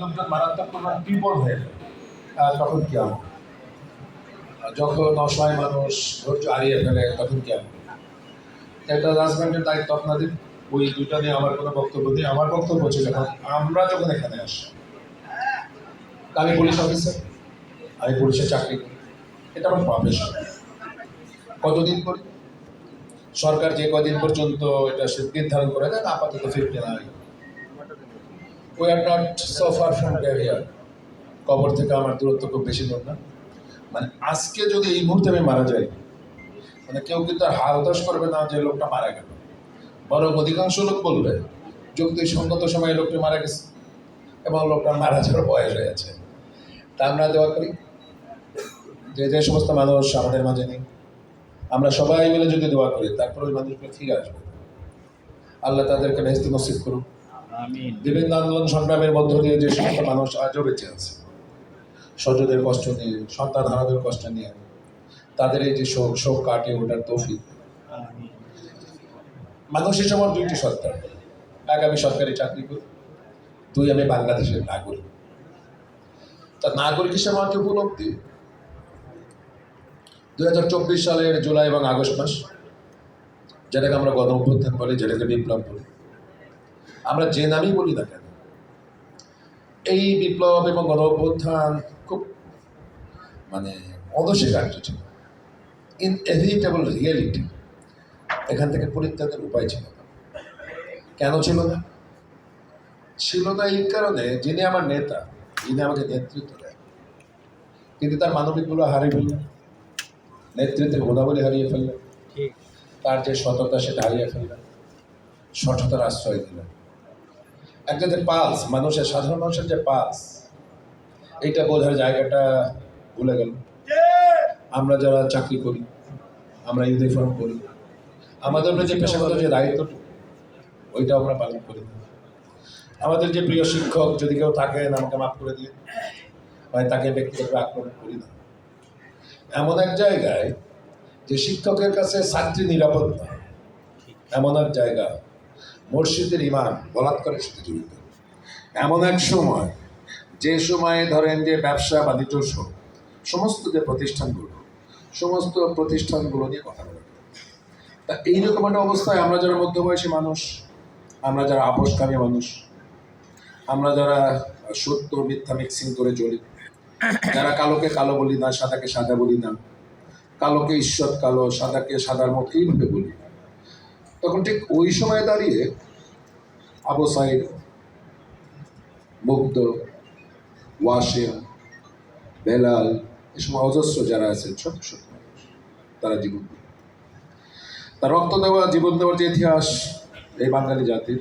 লোকজন মারাত্মক কোনো বিপদ হয়ে যায় তখন কি হবে? যখন অসহায় মানুষ ধৈর্য হারিয়ে ফেলে তখন কি হবে? একটা রাজব্যান্ডের দায়িত্ব আপনাদের, ওই দুইটা নিয়ে আমার কোনো বক্তব্য নেই। আমার বক্তব্য হচ্ছে যখন এখানে আসি, আমি পুলিশ অফিসার, আমি পুলিশে চাকরি করি, এটা আমার প্রফেশন। কতদিন করি? সরকার যে কদিন পর্যন্ত এটা নির্ধারণ করে দেন, আপাতত 59। We are not so far from career. কবর থেকে আমার দূরত্ব খুব বেশি দূর না। মানে আজকে যদি এই মুহূর্তে আমি মারা যাই, মানে কেউ কিন্তু আর হাল দোষ করবে না যে লোকটা মারা গেল, বরং অধিকাংশ লোক বলবে যুক্তিসঙ্গত সময়ে লোকটি মারা গেছে এবং লোকটা মারা যাওয়ার বয়স হয়ে আছে। তা আমরা দোয়া করি যে যে সমস্ত মানুষ আমাদের মাঝে নেই, আমরা সবাই মিলে যদি দোয়া করি, তারপর ওই মানুষগুলো ফিরে আসবে। আল্লাহ তাদেরকে বেহেশত নসিব করুক। বিভিন্ন আন্দোলন সংগ্রামের মধ্য দিয়ে যে সমস্ত মানুষ আজও বেঁচে আছে, স্বজনের কষ্ট নিয়ে, সন্তান হারানোর কষ্ট নিয়ে, তাদের এই যে শোক কাটিয়ে ওঠার তৌফিক। মানুষ হিসেবে আমার দুইটি সত্তা, এক আমি সরকারি চাকরি করি, দুই আমি বাংলাদেশের নাগরিক। তা নাগরিক হিসেবে আমার উপলব্ধি 2024 সালের জুলাই এবং আগস্ট মাস, যেটাকে আমরা গণ অভ্যুত্থান বলি, যেটাকে বিপ্লব বলি, আমরা যে নামই বলি না কেন, এই বিপ্লব এবং গণ অভ্যুত্থান খুব মানে অনস্বীকার্য ছিল, ইনএভিটেবল রিয়েলিটি। এখান থেকে পরিত্যাগের উপায় ছিল না। কেন ছিল না? ছিল না এই কারণে, যিনি আমার নেতা, যিনি আমাকে নেতৃত্ব দেন, কিন্তু তার মানবিকগুলো হারিয়ে ফেললেন, নেতৃত্বের গুণাবলী হারিয়ে ফেললেন, তার যে সততা সেটা হারিয়ে ফেললেন, সঠতার আশ্রয় দিলেন। একটা যে পালস, মানুষের সাধারণ মানুষের যে পালস, এইটা বোঝার জায়গাটা ভুলে গেল। আমরা যারা চাকরি করি, আমরা ইউনিফর্ম করি, আমাদের যে পেশাগত যে দায়িত্বটুকু, ওইটাও আমরা পালন করি না। আমাদের যে প্রিয় শিক্ষক যদি কেউ থাকেন, আমাকে মাফ করে দিয়ে, হয় তাকে ব্যক্তিগত আক্রমণ করি না। এমন এক জায়গায় যে শিক্ষকের কাছে ছাত্রী নিরাপদ না, এমন এক জায়গা মসজিদের ইমাম বলাৎকারের সাথে জড়িত। এমন এক সময়, যে সময়ে ধরেন যে ব্যবসা বাণিজ্য সহ সমস্ত যে প্রতিষ্ঠানগুলো নিয়ে কথা বলে। তা এইরকম একটা অবস্থায় আমরা যারা মধ্যবয়সী মানুষ, আমরা যারা আপোষকামী মানুষ, আমরা যারা সত্য মিথ্যা মিক্সিং করে চলি, যারা কালোকে কালো বলি না, সাদাকে সাদা বলি না, কালোকে ঈশ্বর কালো, সাদাকে সাদার মতো এইভাবে বলি, তখন ঠিক ওই সময় দাঁড়িয়ে আবু সাইদ, মুগ্ধ, ওয়াসিম, বেলাল, এই সময় অজস্র যারা আছেন ছোট ছোট মানুষ, তারা জীবন দেয়। তার রক্ত দেওয়া, জীবন দেওয়ার যে ইতিহাস এই বাঙালি জাতির,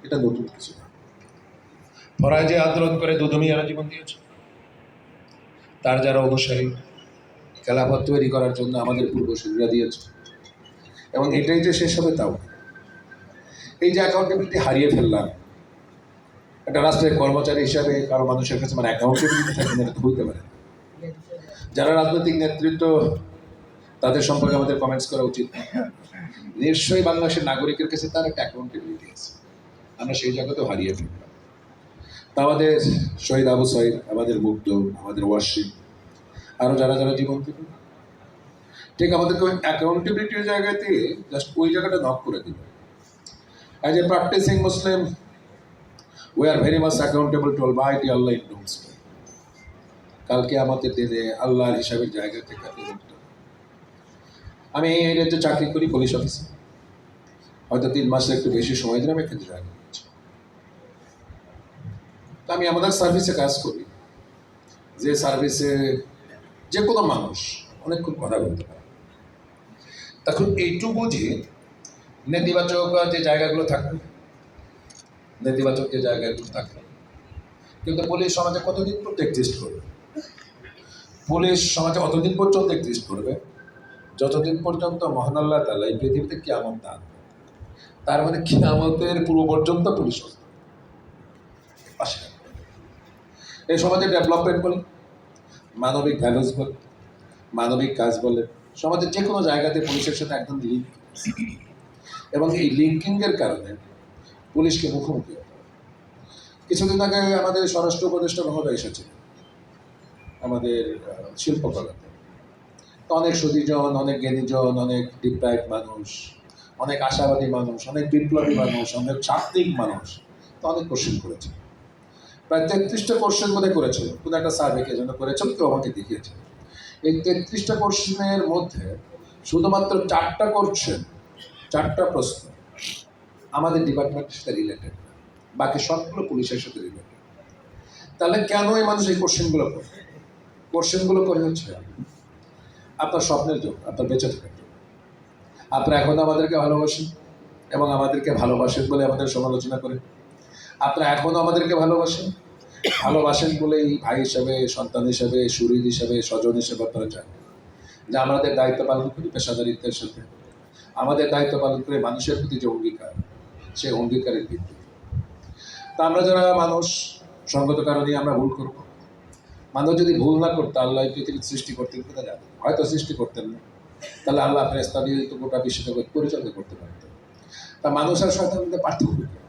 এটা নতুন কিছু না। ফরায় যে আন্দোলন করে দুদুমিয়ারা জীবন দিয়েছে, তার যারা অনুসারী, খেলাফত তৈরি করার জন্য আমাদের পূর্বসূরীরা দিয়েছে, এবং এটাই যে শেষ হবে তাও। এই যে অ্যাকাউন্টেবিলিটি হারিয়ে ফেললাম, একটা রাষ্ট্রের কর্মচারী হিসাবে কারো মানুষের কাছে মানে অ্যাকাউন্টেবিলিটি থাকবে না, এটা হইতে পারে। যারা রাজনৈতিক নেতৃত্ব, তাদের সম্পর্কে আমাদের কমেন্টস করা উচিত। নিশ্চয়ই বাংলাদেশের নাগরিকের কাছে তার একটা অ্যাকাউন্টেবিলিটি আছে, আমরা সেই জায়গাতেও হারিয়ে ফেললাম। তা আমাদের শহীদ আবু সাইদ, আমাদের মুগ্ধ, আমাদের ওয়াসিম, আরও যারা যারা জীবন দিল, ঠিক আমাদেরকে ওই অ্যাকাউন্টেবিলিটির জায়গাতে জাস্ট ওই জায়গাটা নক করে দিল। As a practising Muslim, we are very much accountable to Almighty Allah in doomsday. কালকে আমাদের দিনে আল্লাহর হিসাবের জায়গা থেকে আমি এই রাজ্যে চাকরি করি, পুলিশ অফিসে, হয়তো 3 মাসের একটু বেশি সময় ধরে আমি এখানে জয়েন করছি। আমি আমাদের সার্ভিসে কাজ করি, যে সার্ভিসে যে কোনো মানুষ অনেকক্ষণ কথা বলতে পারে। তখন এইটুকু বুঝি নেতিবাচক যে জায়গাগুলো থাকবে, নেতিবাচক যে জায়গাগুলো থাকবে, কিন্তু পুলিশ সমাজে কতদিন পর্যন্ত এক্সিস্ট করবে? পুলিশ সমাজে অতদিন পর্যন্ত এক্সিস্ট করবে যতদিন পর্যন্ত মহান আল্লাহ তাআলা এই পৃথিবীতে কিয়ামত না আনবে। তার মানে কিয়ামতের পূর্ব পর্যন্ত পুলিশ আসে। এই সমাজে ডেভেলপমেন্ট বলে, মানবিক ভ্যালুস বলে, মানবিক কাজ বলে, সমাজের যে কোনো জায়গাতে পুলিশের সাথে একদম লিঙ্ক, এবং এই লিঙ্কিংয়ের কারণে পুলিশকে মুখোমুখি হতে হয়। কিছুদিন আগে আমাদের স্বরাষ্ট্র উপদেষ্টা মহোদয় এসেছিল আমাদের শিল্পকলাতে। তো অনেক সুধীজন, অনেক জ্ঞানীজন, অনেক ডিপ্রাইভ মানুষ, অনেক আশাবাদী মানুষ, অনেক বিপ্লবী মানুষ, অনেক চাকরিক মানুষ তো অনেক কোশ্চেন করেছে। প্রায় 33টা কোশ্চেন মধ্যে করেছিল, কোনো একটা সার্ভেকে জন্য করেছিল, কেউ আমাকে দেখিয়েছে। এই 33টা কোশ্চেনের মধ্যে শুধুমাত্র 4টা কোশ্চেন, 4টা প্রশ্ন আমাদের ডিপার্টমেন্টের সাথে রিলেটেড, বাকি সবগুলো পুলিশের সাথে রিলেটেড। তাহলে কেন এই মানুষ এই কোশ্চেনগুলো করে? কোশ্চেনগুলো করে হচ্ছে আপনার স্বপ্নের জন্য, আপনার বেঁচে থাকার জন্য। আপনারা এখন আমাদেরকে ভালোবাসেন এবং আমাদেরকে ভালোবাসেন বলে আমাদের সমালোচনা করেন। আপনারা এখনও আমাদেরকে ভালোবাসেন, ভালোবাসেন বলেই ভাই হিসাবে, সন্তান হিসাবে, শরীর হিসাবে, স্বজন হিসাবে আপনারা চান যে আমাদের দায়িত্ব পালন করি পেশাদারিত্বের সাথে। আমাদের দায়িত্ব পালন করে মানুষের প্রতি যে অঙ্গীকার, সেই অঙ্গীকারের ভিত্তি। তা আমরা যারা মানুষ, সঙ্গত কারণেই আমরা ভুল করব। মানুষ যদি ভুল না করতো আল্লাহ পৃথিবীর সৃষ্টি করতেন কিনা জানেন? হয়তো সৃষ্টি করতেন না, তাহলে আল্লাহ ফেরেশতা দিয়ে তো গোটা বিশ্বজগৎ পরিচালনা করতে পারতেন। তা মানুষ আর শয়তানের মধ্যে পার্থক্য কি?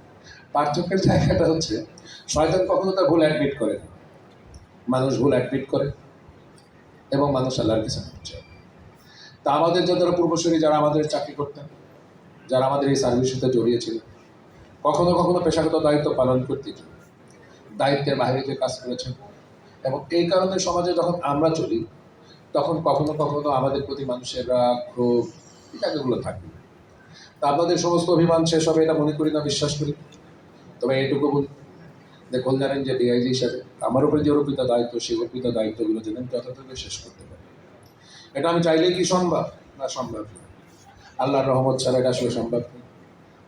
পার্থক্যের জায়গাটা হচ্ছে শয়তান কখনো তার ভুল অ্যাডমিট করে না, মানুষ ভুল অ্যাডমিট করে এবং মানুষ আল্লাহর কাছে পৌঁছে। তা আমাদের যারা পূর্বসূরি, যারা আমাদের চাকরি করতেন, যারা আমাদের এই সার্ভিসের সাথে জড়িয়েছিলেন, কখনো কখনো পেশাগত দায়িত্ব পালন করতে গিয়ে দায়িত্বের বাইরে যে কাজ করেছেন, এবং এই কারণে সমাজে যখন আমরা চলি তখন কখনো কখনো আমাদের প্রতি মানুষের রাগ, ক্ষোভ ইত্যাদিগুলো থাকে। তা আপনাদের সমস্ত অভিমান শেষ হবে এটা মনে করি না, বিশ্বাস করি। তবে এইটুকু বলি, দেখুন জানেন যে ডিআইজি হিসাবে আমার উপরে যে অর্পিত দায়িত্ব, সেই অর্পিত দায়িত্বগুলো যেন আমি যথাযথ শেষ করতে পারি। এটা আমি চাইলেই কি সম্ভব? না, সম্ভব না। আল্লাহর রহমত ছাড়া এটা আসলে সম্ভব না,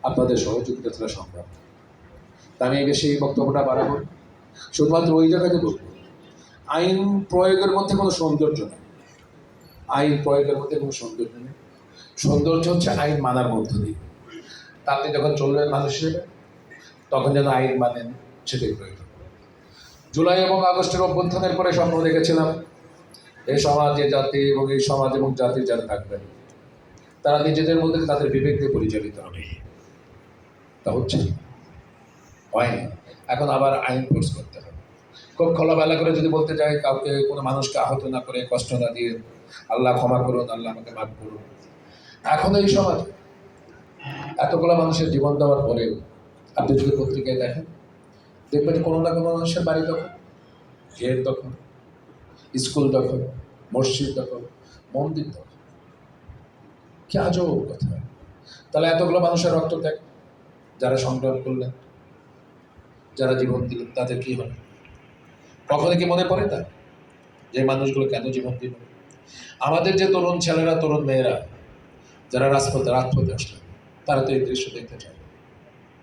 আপনাদের সহযোগিতা ছাড়া সম্ভব না। তা আমি বেশি বক্তব্যটা বাড়াবো, শুধুমাত্র ওই জায়গাতে বলবো আইন প্রয়োগের মধ্যে কোনো সৌন্দর্য নেই। আইন প্রয়োগের মধ্যে কোনো সৌন্দর্য নেই। সৌন্দর্য হচ্ছে আইন মানার মধ্য দিয়ে। তা আপনি যখন চলবেন মানুষ হিসেবে তখন যেন আইন মানেন, সেটাই প্রয়োজন। জুলাই এবং আগস্টের অভ্যুত্থানের পরে স্বপ্ন দেখেছিলাম এই সমাজে জাতি এবং এই সমাজ এবং জাতির যারা থাকবেন তারা নিজেদের মধ্যে তাদের বিবেক দিয়ে পরিচালিত হবে। তা হচ্ছে হয়নি। এখন আবার আইন ফোর্স করতে হবে। খুব খোলামেলা করে যদি বলতে চাই, কাউকে কোনো মানুষকে আহত না করে, কষ্ট না দিয়ে, আল্লাহ ক্ষমা করুন, আল্লাহ আমাকে মাফ করুন। এখন এই সমাজ এতগুলো মানুষের জীবন দেওয়ার পরেও আপনি যদি পত্রিকায় দেখেন, দেখবেন কোনো না কোনো মানুষের বাড়ি দখল, ঘের দখল, স্কুল দখল, মসজিদ দখল, মন্দির দখল। কি আজব কথা! তাহলে এতগুলো মানুষের রক্ত ত্যাগ, যারা সংগ্রাম করলেন, যারা জীবন দিলেন, তাদের কি হবে? কখনো কি মনে পড়ে তা যে মানুষগুলো কেন জীবন দিল? আমাদের যে তরুণ ছেলেরা, তরুণ মেয়েরা যারা রাজপথে আসলেন, তারা তো এই দৃশ্য দেখতে চায়।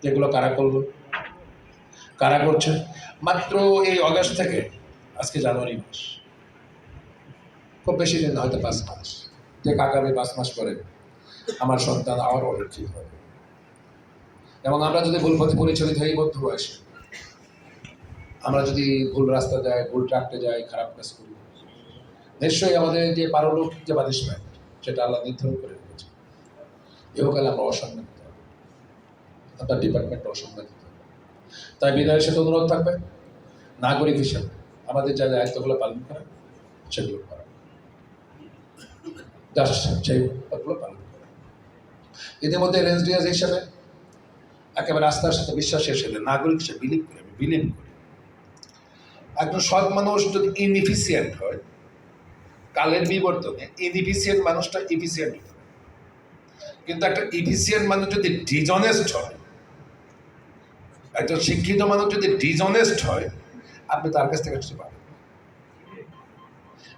যেগুলো কারা করলো, কারা করছে? মাত্র এই অগাস্ট থেকে আজকে জানুয়ারি মাস, খুব বেশি দিন, হয়তো 5 মাস, যে আগামী 5 মাস পরে আমার সন্তান আবার অরক্ষিত হবে। এবং আমরা যদি ভুল পথে পরিচালিত হই, মধ্য বয়সে আমরা যদি ভুল রাস্তা যাই, ভুল ট্রাকতে যাই, খারাপ কাজ করি, নিশ্চয়ই আমাদের যে পারলৌকিক যে পানিশমেন্ট, সেটা আল্লাহ নির্ধারণ করে রেখেছে। ইহকালে আমরা অসম্মানিত হব, আপনার ডিপার্টমেন্ট অসম্মানিত হবে। তাই বিদায়ের সাথে অনুরোধ থাকবে, নাগরিক হিসেবে আমাদের যা দায়িত্বগুলো পালন করা, সেগুলো করা, সেইগুলো পালন করা। ইতিমধ্যে এনএসডিএস হিসেবে একেবারে আস্থার সাথে, বিশ্বাসের সাথে, নাগরিক হিসেবে বিলিভ করি একজন সৎ মানুষ যদি ইনএফিসিয়েন্ট হয়, কালের বিবর্তনে ইনএফিসিয়েন্ট মানুষটা এফিসিয়েন্ট হতে পারে। কিন্তু একটা এফিসিয়েন্ট মানুষ যদি ডিজনেস্ট হয়, একজন শিক্ষিত মানুষ যদি ডিজনেস্ট হয়, আপনি তার কাছ থেকে কিছু পাবেন।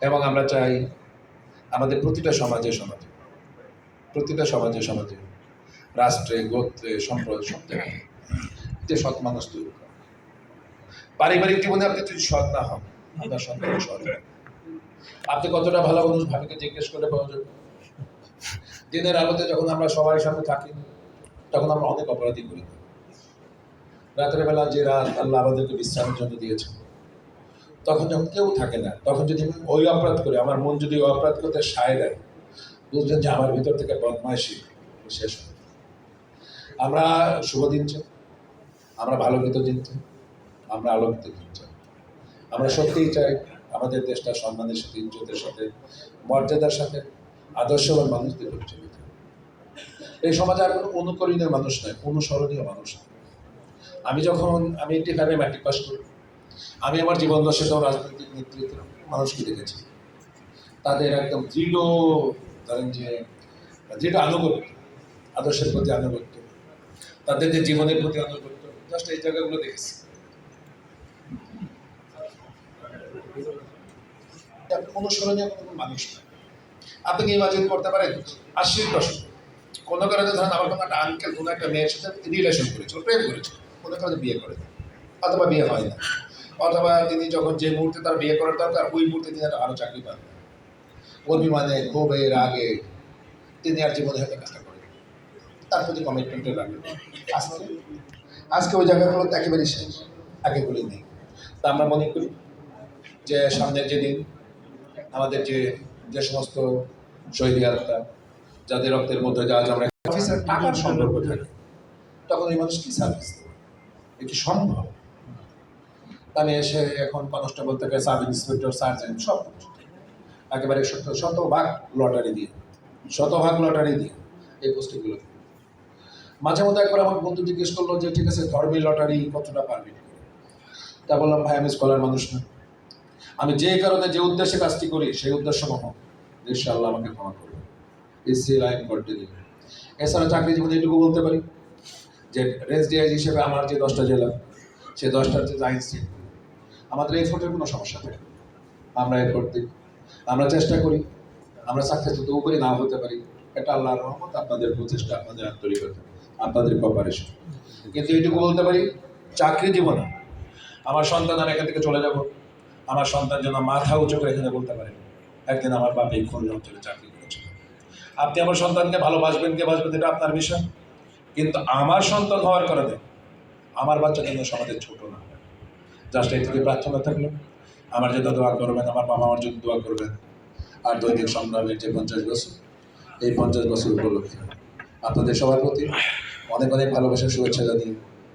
এবং আমরা চাই আমাদের প্রতিটা সমাজে রাষ্ট্রে, গোত্রে, সম্প্রদায়, সব জায়গায় যে সৎ মানুষ তৈরি করে। পারিবারিক জীবনে আপনি যদি সৎ না হন, আপনার সন্তান সৎ হয়। আপনি কতটা ভালো মানুষ ভাবিকে জিজ্ঞেস করলে পাওয়া যাবে। দিনের আলোতে যখন আমরা সবাই সামনে থাকি, তখন আমরা অনেক অপরাধী করি। রাতের বেলা যে রাত আল্লাহ আমাদেরকে বিশ্রামের জন্য দিয়েছে, তখন যখন কেউ থাকে না, তখন যদি ওই অপরাধ করে, আমার মন যদি ওই অপরাধ করতে সায় দেয়, বুঝলেন যে আমার ভিতর থেকে বদমাইশি শেষ হয়। আমরা শুভ দিন চাই, আমরা ভালো গীত দিন চাই, আমরা আলোকিত দিন চাই। আমরা সত্যিই চাই আমাদের দেশটা সম্মানের সাথে, ইজ্জতের সাথে, মর্যাদার সাথে আদর্শবান মানুষদের পরিচালিত। এই সমাজে আর কোনো অনুকরণীয় মানুষ নয়, অনুসরণীয় মানুষ নয়। আমি 85-এ ম্যাট্রিক পাস করি। আমি আমার জীবন দশাতেও রাজনৈতিক নেতৃত্ব মানুষকে দেখেছি, তাদের একদম দৃঢ় আনুগত্য, আদর্শের প্রতি আনুগত্য, তাদের যে জীবনের প্রতি আনুগত্য, জাস্ট এই জায়গাগুলো দেখেছি। অনুসরণীয় কোনো মানুষ নয়। আপনি কি ইমাজিন করতে পারেন 80-র দশক কোনো কারণে ধরেন আমার কোনো একটা আঙ্কেল কোনো একটা মেয়ের সাথে রিলেশন করেছিল, প্রেম করেছিল, কোনো কারণে বিয়ে করে, অথবা বিয়ে হয় না, অথবা তিনি যখন যে মুহূর্তে তার বিয়ে করার দরকার ওই মুহূর্তে তিনি আরো চাকরি পান, অভিমানে ক্ষোভে রাগে তিনি আর জীবনে হয়তো কাজটা করেন, তার প্রতি কমিটমেন্টের রাখেন। আজকে ওই জায়গাগুলোতে একেবারেই শেষ, আগেগুলি নেই। তা আমরা মনে করি যে সামনের যেদিন আমাদের যে সমস্ত শহীদ আত্মা, যাদের রক্তের মধ্যে আজ আমরা অফিসের টাকার সম্পর্ক থাকে, তখন ওই মানুষ কি সার্ভিস দেবে, এটি সম্ভব? আমি এসে এখন কনস্টেবল থেকে সাব ইন্সপেক্টর, সার্জেন্ট সব একেবারে শতভাগ লটারি দিয়ে এই পোস্টিংগুলো। মাঝে মধ্যে একবার আমার বন্ধু জিজ্ঞেস করলো যে ঠিক আছে ধর্মী লটারি কতটা পারবি? তা বললাম ভাই আমি স্কলার মানুষ না, আমি যে কারণে যে উদ্দেশ্যে কাজটি করি সেই উদ্দেশ্য মহৎ, ইনশাআল্লাহ আমাকে ক্ষমা করবে, লাইন করতে দিবে। এছাড়া চাকরি জীবনে এটুকু বলতে পারি যে রেঞ্জ ডিআইজ হিসেবে আমার যে 10টা জেলা, সেই 10টার যে লাইন স্টেট, আমাদের এফোর্টের কোনো সমস্যা থাকে, আমরা এফোর্ট দিই, আমরা চেষ্টা করি, আমরা সাকসেস হতেও পারি, নাও হতে পারি, এটা আল্লাহর রহমত, আপনাদের প্রচেষ্টা, আপনাদের আন্তরিকতা, আপনাদের কোঅপারেশন। কিন্তু এইটুকু বলতে পারি চাকরি জীবনে আমার সন্তান আমি এখান থেকে চলে যাব, আমার সন্তান যেন মাথা উঁচু করে এখানে বলতে পারে একদিন আমার বাপ এই খুলনা অঞ্চলে চাকরি করেছিল। আপনি আমার সন্তানকে ভালোবাসবেন কে বাসবেন এটা আপনার বিষয়, কিন্তু আমার সন্তান হওয়ার কারণে আমার বাচ্চা যেন সমাজে ছোট না হয়। জাস্ট এই থেকে প্রার্থনা থাকলো আমার জন্য দোয়া করবেন, আমার বাবা আমার জন্য দোয়া করবেন। আর দৈনিক সংগ্রামের যে 50 বছর, এই 50 বছর উপলক্ষে আপনাদের সবার প্রতি অনেক অনেক ভালোবাসার শুভেচ্ছা জানিয়ে